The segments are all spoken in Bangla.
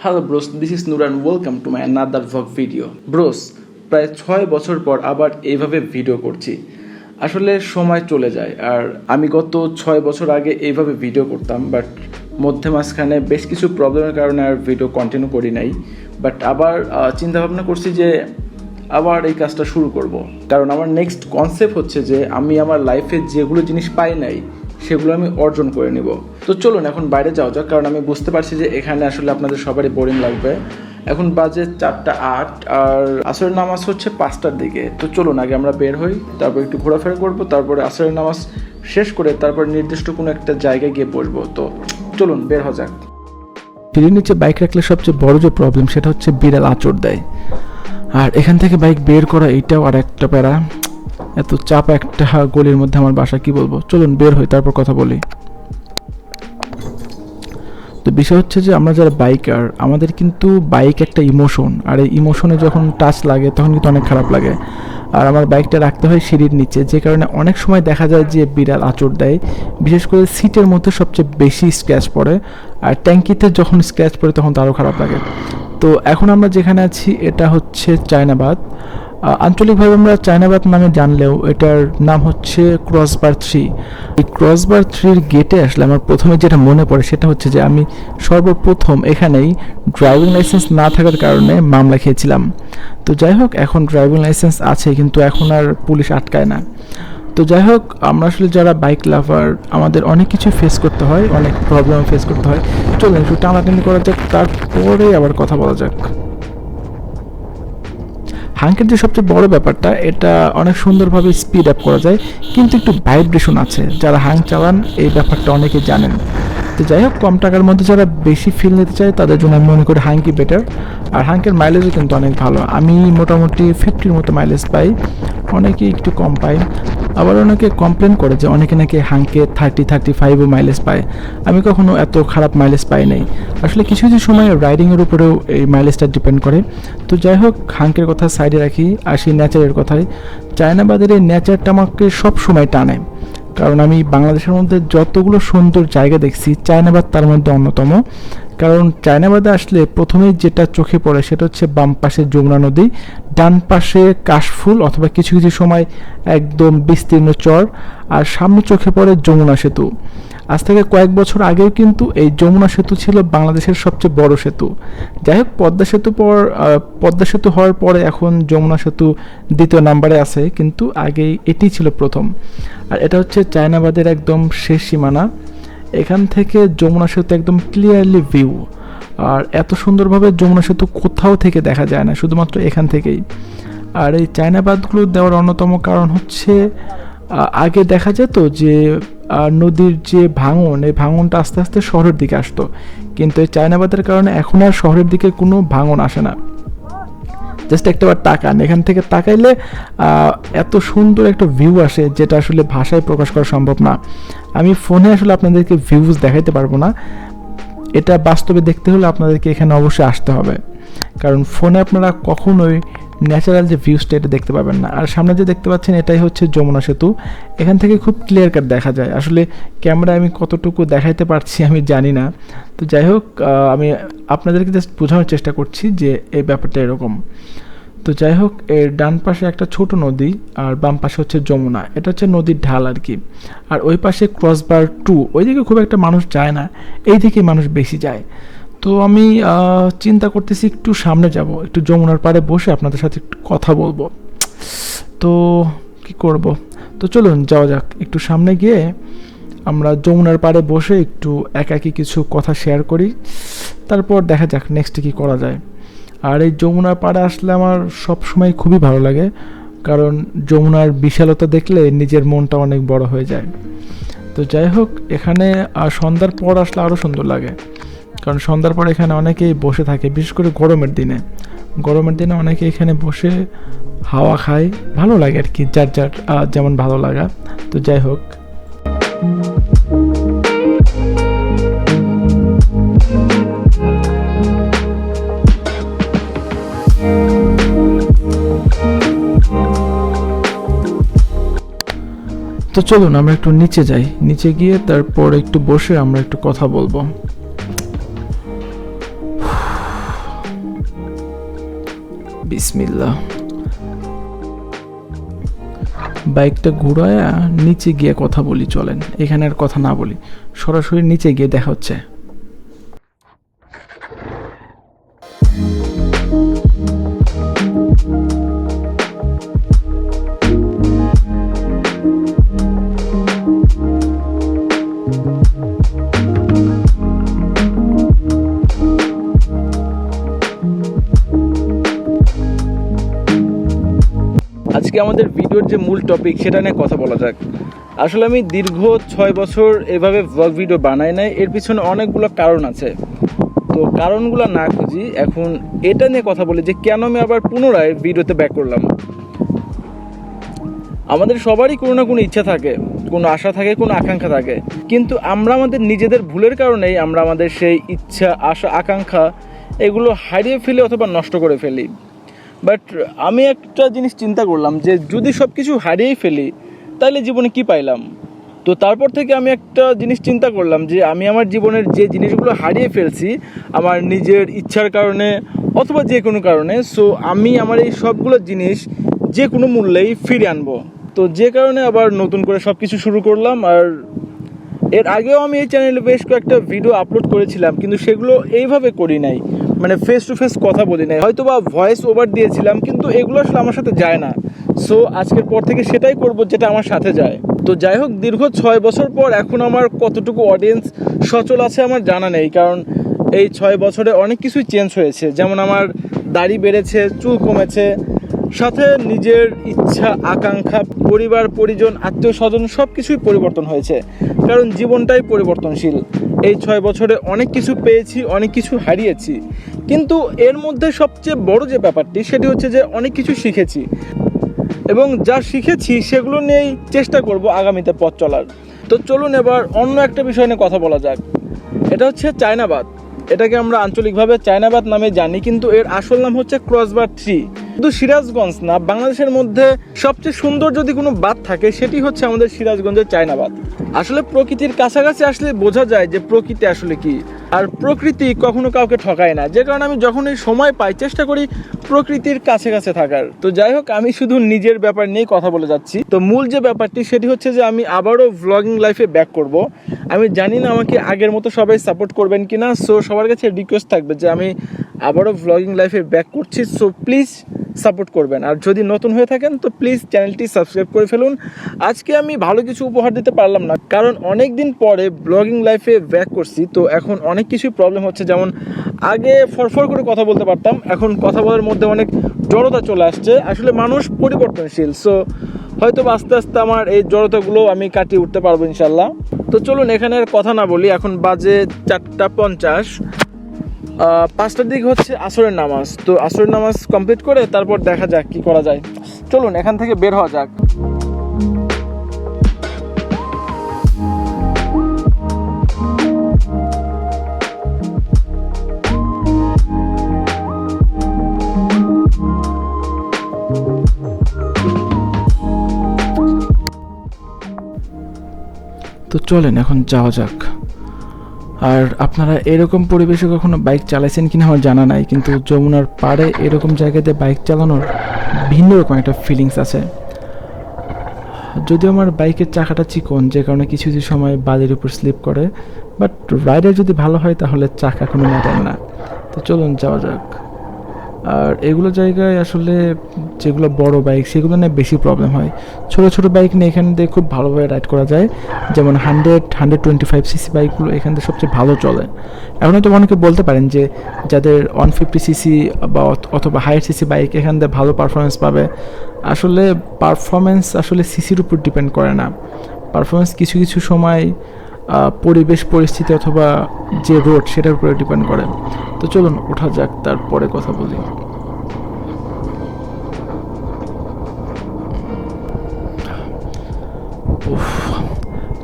Hello bros, this is Nur and welcome to my another vlog video. Bros, প্রায় 6 বছর পর আবার এইভাবে ভিডিও করছি। আসলে সময় চলে যায়, আর আমি গত 6 বছর আগে এইভাবে ভিডিও করতাম, বাট মাঝখানে বেশ কিছু প্রবলেমের কারণে আর ভিডিও কন্টিনিউ করি নাই। বাট আবার চিন্তা ভাবনা করছি যে আবার এই কাজটা শুরু করব, কারণ আমার নেক্সট কনসেপ্ট হচ্ছে যে আমি আমার লাইফে যেগুলো জিনিস পাই নাই সেগুলো আমি অর্জন করে নিব। তো চলুন এখন বাইরে যাওয়া যাক, কারণ আমি বুঝতে পারছি যে এখানে আসলে আপনাদের সবারই বোরিং লাগবে। এখন বাজে 4:08 আর আসরের নামাজ হচ্ছে 5টার দিকে। তো চলুন আগে আমরা বের হই, তারপর একটু ঘোরাফেরা করবো, তারপরে আসরের নামাজ শেষ করে তারপর নির্দিষ্ট কোনো একটা জায়গায় গিয়ে বসবো। তো চলুন বের হওয়া যাক। সিঁড়ির নিচে বাইক রাখলে সবচেয়ে বড় যে প্রবলেম সেটা হচ্ছে বিড়াল আঁচড় দেয়, আর এখান থেকে বাইক বের করা এটাও আর একটা প্যারা। এত চাপ একটা গলির মধ্যে আমার বাসা, কি বলবো। চলুন বের হই, তারপর কথা বলি। তো বিষয় হচ্ছে যে আমরা যারা বাইকার, আমাদের কিন্তু বাইক একটা ইমোশন, আর এই ইমোশনে যখন টাচ লাগে তখন কিন্তু অনেক খারাপ লাগে। আর আমার বাইকটা রাখতে হয় সিঁড়ির নিচে, যে কারণে অনেক সময় দেখা যায় যে বিড়াল আঁচড় দেয়। বিশেষ করে সিটের মধ্যে সবচেয়ে বেশি স্ক্র্যাচ পড়ে, আর ট্যাঙ্কিতে যখন স্ক্র্যাচ পড়ে তখন তো আরও খারাপ লাগে। তো এখন আমরা যেখানে আছি এটা হচ্ছে চায়নাবাদ। আঞ্চলিকভাবে আমরা চায়নাবাদ নামে জানলেও এটার নাম হচ্ছে ক্রসবার 3। এই ক্রসবার 3-র গেটে আসলে আমার প্রথমে যেটা মনে পড়ে সেটা হচ্ছে যে আমি সর্বপ্রথম এখানেই ড্রাইভিং লাইসেন্স না থাকার কারণে মামলা খেয়েছিলাম। তো যাই হোক, এখন ড্রাইভিং লাইসেন্স আছে, কিন্তু এখন আর পুলিশ আটকায় না। তো যাই হোক, আমরা আসলে যারা বাইক লাভার আমাদের অনেক কিছু ফেস করতে হয়, অনেক প্রবলেম ফেস করতে হয়। চলুন একটু টানাটানি করা যাক, তারপরে আবার কথা বলা যাক। হাঙ্কের যে সবচেয়ে বড় ব্যাপারটা, এটা অনেক সুন্দরভাবে স্পিড আপ করা যায়, কিন্তু একটু ভাইব্রেশন আছে। যারা হাঙ্ক চালান এই ব্যাপারটা অনেকে জানেন। তো যাই হোক, কম টাকার মধ্যে যারা বেশি ফিল নিতে চায় তাদের জন্য আমি মনে করি হাঙ্কই বেটার। আর হাঙ্কের মাইলেজও কিন্তু অনেক ভালো, আমি মোটামুটি 50-র মতো মাইলেজ পাই, অনেকে একটু কম পায়। আবার অনেকে কমপ্লেন করে যে অনেকে নাকি হাঙ্কে 30-35ও মাইলেজ পায়। আমি কখনো এত খারাপ মাইলেজ পাই নাই। আসলে কিছু কিছু সময় রাইডিংয়ের উপরেও এই মাইলেজটা ডিপেন্ড করে। তো যাই হোক, হাঙ্কের কথা সাইডে রাখি, আসি নেচারের কথায়। চায়নাবাদের এই নেচারটা আমাকে সব সময় টানে, কারণ আমি বাংলাদেশের মধ্যে যতগুলো সুন্দর জায়গা দেখছি চায়নাবাদ তার মধ্যে অন্যতম। কারণ চায়নাবাদে আসলে প্রথমেই যেটা চোখে পড়ে সেটা হচ্ছে বাম পাশে যমুনা নদী, ডান পাশে কাশফুল অথবা কিছু কিছু সময় একদম বিস্তীর্ণ চর, আর সামনে চোখে পড়ে যমুনা সেতু। আজ থেকে কয়েক বছর আগেও কিন্তু এই যমুনা সেতু ছিল বাংলাদেশের সবচেয়ে বড় সেতু। যাই হোক, পদ্মা সেতু হওয়ার পরে এখন যমুনা সেতু দ্বিতীয় নাম্বারে আছে, কিন্তু আগে এটি ছিল প্রথম। আর এটা হচ্ছে চায়নাবাদের একদম শেষ সীমানা। এখান থেকে যমুনা সেতু একদম ক্লিয়ারলি ভিউ, আর এত সুন্দরভাবে যমুনা সেতু কোথাও থেকে দেখা যায় না, শুধুমাত্র এখান থেকেই। আর এই চায়নাবাদগুলো দেওয়ার অন্যতম কারণ হচ্ছে আগে দেখা যেত যে নদীর যে ভাঙন, এই ভাঙনটা আস্তে আস্তে শহরের দিকে আসতো, কিন্তু এই চায়নাবাদের কারণে এখন আর শহরের দিকে কোনো ভাঙন আসে না। জাস্ট একটাবার তাকান, এখান থেকে তাকাইলে এত সুন্দর একটা ভিউ আসে যেটা আসলে ভাষায় প্রকাশ করা সম্ভব না। আমি ফোনে আসলে আপনাদেরকে ভিউজ দেখাইতে পারবো না, এটা বাস্তবে দেখতে হলে আপনাদেরকে এখানে অবশ্যই আসতে হবে, কারণ ফোনে আপনারা কখনোই ন্যাচারাল যে ভিউজটা এটা দেখতে পাবেন না। আর সামনে যে দেখতে পাচ্ছেন এটাই হচ্ছে যমুনা সেতু, এখান থেকে খুব ক্লিয়ার কাট দেখা যায়। আসলে ক্যামেরায় আমি কতটুকু দেখাইতে পারছি আমি জানি না। তো যাই হোক, আমি আপনাদেরকে জাস্ট বোঝানোর চেষ্টা করছি যে এই ব্যাপারটা এরকম। তো যাই হোক, এর ডান পাশে একটা ছোট নদী আর বাম পাশে হচ্ছে যমুনা, এটা হচ্ছে নদীর ঢাল আর কি। আর ওই পাশে ক্রসবার 2, ওইদিকে খুব একটা মানুষ যায় না, এই দিকে মানুষ বেশি যায়। তো আমি চিন্তা করতেছি একটু সামনে যাব, একটু যমুনার পাড়ে বসে আপনাদের সাথে একটু কথা বলবো। তো কি করব, তো চলুন যাওয়া যাক। একটু সামনে গিয়ে আমরা যমুনার পাড়ে বসে একটু একাকী কিছু কথা শেয়ার করি, তারপর দেখা যাক নেক্সটে কী করা যায়। আর এই যমুনার পাড়ে আসলে আমার সব সময় খুবই ভালো লাগে, কারণ যমুনার বিশালতা দেখলে নিজের মনটা অনেক বড় হয়ে যায়। তো যাই হোক, এখানে সন্ধ্যার পর আসলে আরও সুন্দর লাগে, কারণ সন্ধ্যার পর এখানে অনেকেই বসে থাকে, বিশেষ করে গরমের দিনে অনেকে এখানে বসে হাওয়া খায়, ভালো লাগে আর কি, যার যার যেমন ভালো লাগা। তো যাই হোক, তো চলুন আমরা একটু নিচে যাই, নিচে গিয়ে তারপর একটু বসে আমরা একটু কথা বলবো। বিসমিল্লাহ। বাইকটা ঘুরায়া নিচে গিয়ে কথা বলি, চলেন এখানে আর কথা না বলি, সরাসরি নিচে গিয়ে দেখা হচ্ছে। আজকে আমাদের ভিডিওর যে মূল টপিক সেটা নিয়ে কথা বলা যাক। আসলে আমি দীর্ঘ 6 বছর এভাবে ব্লগ ভিডিও বানাই নাই, এর পিছনে অনেকগুলো কারণ আছে। তো কারণগুলো না খুঁজি, এখন এটা নিয়ে কথা বলি যে কেন আমি আবার পুনরায় ভিডিওতে ব্যাক করলাম। আমাদের সবারই কোনো না কোনো ইচ্ছা থাকে, কোনো আশা থাকে, কোনো আকাঙ্ক্ষা থাকে, কিন্তু আমরা আমাদের নিজেদের ভুলের কারণেই আমরা আমাদের সেই ইচ্ছা, আশা, আকাঙ্ক্ষা এগুলো হারিয়ে ফেলি অথবা নষ্ট করে ফেলি। বাট আমি একটা জিনিস চিন্তা করলাম যে যদি সব কিছু হারিয়েই ফেলি তাহলে জীবনে কি পাইলাম। তো তারপর থেকে আমি একটা জিনিস চিন্তা করলাম যে আমি আমার জীবনের যে জিনিসগুলো হারিয়ে ফেলছি আমার নিজের ইচ্ছার কারণে অথবা যে কোনো কারণে, সো আমি আমার এই সবগুলো জিনিস যে কোনো মূল্যেই ফিরে আনবো। তো যে কারণে আবার নতুন করে সব কিছু শুরু করলাম। আর এর আগেও আমি এই চ্যানেলে বেশ কয়েকটা ভিডিও আপলোড করেছিলাম, কিন্তু সেগুলো এইভাবে করি নাই, মানে ফেস টু ফেস কথা বলি নাই, হয়তো বা ভয়েস ওভার দিয়েছিলাম, কিন্তু এগুলো আসলে আমার সাথে যায় না। সো আজকের পর থেকে সেটাই করব যেটা আমার সাথে যায়। তো যাই হোক, দীর্ঘ 6 বছর পর এখন আমার কতটুকু অডিয়েন্স সচল আছে আমার জানা নেই, কারণ এই 6 বছরে অনেক কিছুই চেঞ্জ হয়েছে। যেমন আমার দাড়ি বেড়েছে, চুল কমেছে, সাথে নিজের ইচ্ছা, আকাঙ্ক্ষা, পরিবার, পরিজন, আত্মীয় স্বজন সব কিছুই পরিবর্তন হয়েছে, কারণ জীবনটাই পরিবর্তনশীল। এই 6 বছরে অনেক কিছু পেয়েছি, অনেক কিছু হারিয়েছি, কিন্তু এর মধ্যে সবচেয়ে বড় যে ব্যাপারটি সেটি হচ্ছে যে অনেক কিছু শিখেছি, এবং যা শিখেছি সেগুলো নিয়েই চেষ্টা করব আগামীতে পথ চলার। তো চলুন এবার অন্য একটা বিষয় নিয়ে কথা বলা যাক। এটা হচ্ছে চায়নাবাদ। এটাকে আমরা আঞ্চলিকভাবে চায়নাবাদ নামে জানি, কিন্তু এর আসল নাম হচ্ছে ক্রসবার 3। শুধু সিরাজগঞ্জ না, বাংলাদেশের মধ্যে সবচেয়ে সুন্দর যদি কোনো বাঁধ থাকে সেটি হচ্ছে আমাদের সিরাজগঞ্জের চায়নাবাদ। আসলে প্রকৃতির কাছাকাছি আসলে বোঝা যায় যে প্রকৃতি আসলে কি, আর প্রকৃতি কখনো কাউকে ঠকায় না, যে কারণে আমি যখনই সময় পাই চেষ্টা করি প্রকৃতির কাছে কাছে থাকার। তো যাই হোক, আমি শুধু নিজের ব্যাপার নিয়েই কথা বলে যাচ্ছি। তো মূল যে ব্যাপারটি সেটি হচ্ছে যে আমি আবারও ভ্লগিং লাইফে ব্যাক করব। আমি জানি না আমাকে আগের মতো সবাই সাপোর্ট করবেন কিনা, সো সবার কাছে রিকোয়েস্ট থাকবে যে আমি আবারও ভ্লগিং লাইফে ব্যাক করছি, সো প্লিজ সাপোর্ট করবেন। আর যদি নতুন হয়ে থাকেন তো প্লিজ চ্যানেলটি সাবস্ক্রাইব করে ফেলুন। আজকে আমি ভালো কিছু উপহার দিতে পারলাম না, কারণ অনেক দিন পরে ব্লগিং লাইফে ব্যাক করছি, তো এখন অনেক কিছুই প্রবলেম হচ্ছে। যেমন আগে ফরফর করে কথা বলতে পারতাম, এখন কথা বলার মধ্যে অনেক জড়তা চলে আসছে। আসলে মানুষ পরিবর্তনশীল, সো হয়তো আস্তে আস্তে আমার এই জড়তাগুলো আমি কাটিয়ে উঠতে পারবো ইনশাল্লাহ। তো চলুন এখানে আর কথা না বলি, এখন বাজে 4:50। 5টার দিকে হচ্ছে আসরের নামাজ। তো আসরের নামাজ কমপ্লিট করে তারপর দেখা যাক কি করা যায়। চলুন এখান থেকে বের হওয়া যাক। তো চলেন এখন যাওয়া যাক। আর আপনারা এরকম পরিবেশে কখনো বাইক চালাইছেন কিনা আমার জানা নাই, কিন্তু যমুনার পাড়ে এরকম জায়গাতে বাইক চালানোর ভিন্ন রকম একটা ফিলিংস আছে। যদিও আমার বাইকের চাকাটা চিকন, যে কারণে কিছু কিছু সময় বালির উপর স্লিপ করে, বাট রাইডার যদি ভালো হয় তাহলে চাকা কোনো ম্যাটার না। তো চলুন যাওয়া যাক। আর এগুলো জায়গায় আসলে যেগুলো বড় বাইক সেগুলো নিয়ে বেশি প্রবলেম হয়। ছোট ছোট বাইক নিয়ে এখান থেকে খুব ভালোভাবে রাইড করা যায়, যেমন 125 সিসি বাইকগুলো এখান থেকে সবচেয়ে ভালো চলে। এখন হয়তো অনেকে বলতে পারেন যে যাদের 150 সিসি বা অথবা হায়ার সিসি বাইক এখান থেকে ভালো পারফরমেন্স পাবে। আসলে পারফরমেন্স আসলে সিসির উপর ডিপেন্ড করে না। পারফরমেন্স কিছু কিছু সময় পরিবেশ, পরিস্থিতি অথবা যে রোড সেটার উপরে ডিপেন্ড করে। তো চলুন ওঠা যাক, তারপরে কথা বলি।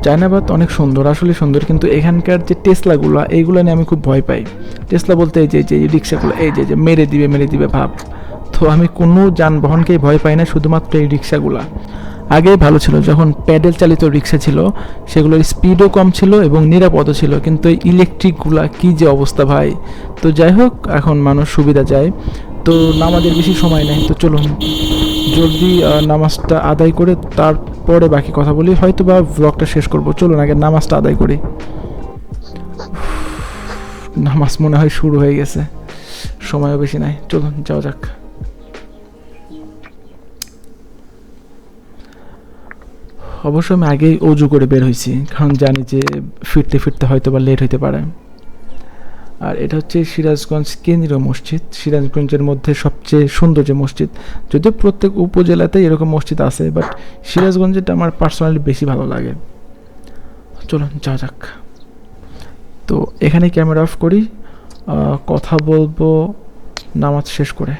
চায়নাবাদ অনেক সুন্দর, আসলে সুন্দর, কিন্তু এখানকার যে টেসলাগুলো এইগুলো নিয়ে আমি খুব ভয় পাই। টেসলা বলতে এই যে রিক্সাগুলো, এই যে মেরে দিবে ভাব। তো আমি কোনো যানবাহনকেই ভয় পাই না, শুধুমাত্র এই রিক্সাগুলা। আগেই ভালো ছিল, যখন প্যাডেল চালিত রিক্সা ছিল সেগুলোর স্পিডও কম ছিল এবং নিরাপদও ছিল, কিন্তু এই ইলেকট্রিকগুলা কী যে অবস্থা ভাই। তো যাই হোক, এখন মানুষ সুবিধা যায়। তো নামাজের বেশি সময় নেই, তো চলুন জলদি নামাজটা আদায় করে তারপরে বাকি কথা বলি, হয়তো বা ব্লগটা শেষ করব। চলুন আগে নামাজটা আদায় করি। নামাজ মনে হয় শুরু হয়ে গেছে, সময়ও বেশি নাই, চলুন যাওয়া যাক। অবশ্য আমি আগেই অজু করে বের হয়েছি, কারণ জানি যে ফিরতে ফিরতে হয়তো বা লেট হতে পারে। আর এটা হচ্ছে সিরাজগঞ্জ কেন্দ্রীয় মসজিদ, সিরাজগঞ্জের মধ্যে সবচেয়ে সুন্দর যে মসজিদ। যদিও প্রত্যেক উপজেলাতে এরকম মসজিদ আছে, বাট সিরাজগঞ্জেরটা আমার পার্সোনালি বেশি ভালো লাগে। চলুন যাওয়া যাক। তো এখানে ক্যামেরা অফ করি, কথা বলবো নামাজ শেষ করে।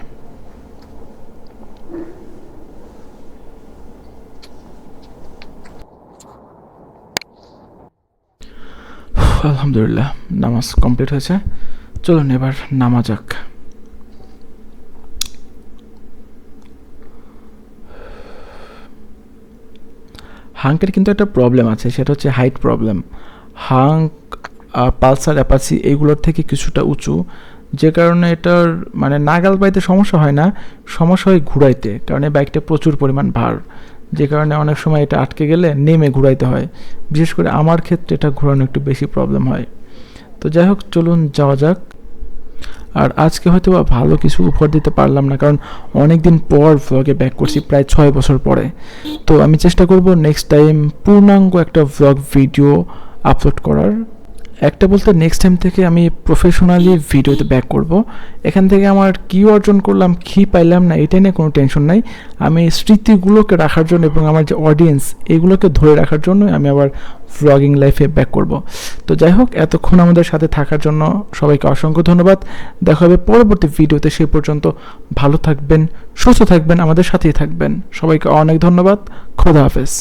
আলহামদুলিল্লাহ, নামাজ কমপ্লিট হয়েছে। চলুন এবার নামা যাক। হাঙ্কের কিন্তু একটা প্রবলেম আছে, সেটা হচ্ছে height problem. Hunk, Pulsar, Apache এগুলোর থেকে কিছুটা উঁচু, যে কারণে এটার মানে নাগাল পাইতে সমস্যা হয় না, সমস্যা হয় ঘুরাইতে, কারণ এই বাইকটা প্রচুর পরিমাণ ভার, যে কারণে অনেক সময় এটা আটকে গেলে নেমে ঘুরাইতে হয়। বিশেষ করে আমার ক্ষেত্রে এটা ঘোরানো একটু বেশি প্রবলেম হয়। তো যাই হোক, চলুন যাওয়া যাক। আর আজকে হয়তো বা ভালো কিছু উপহার দিতে পারলাম না, কারণ অনেক দিন পর ভ্লগে ব্যাক করছি, প্রায় 6 বছর পরে। তো আমি চেষ্টা করব নেক্সট টাইম পূর্ণাঙ্গ একটা ভ্লগ ভিডিও আপলোড করার। একটা বলতে নেক্সট টাইম থেকে আমি প্রফেশনালি ভিডিওতে ব্যাক করব। এখান থেকে আমার কী অর্জন করলাম, কী পাইলাম না, এটা নিয়ে কোনো টেনশন নাই। আমি স্মৃতিগুলোকে রাখার জন্য এবং আমার যে অডিয়েন্স এগুলোকে ধরে রাখার জন্য আমি আবার ভ্লগিং লাইফে ব্যাক করব। তো যাই হোক, এতক্ষণ আমাদের সাথে থাকার জন্য সবাইকে অসংখ্য ধন্যবাদ। দেখা হবে পরবর্তী ভিডিওতে, সে পর্যন্ত ভালো থাকবেন, সুস্থ থাকবেন, আমাদের সাথেই থাকবেন। সবাইকে অনেক ধন্যবাদ। খোদা হাফেজ।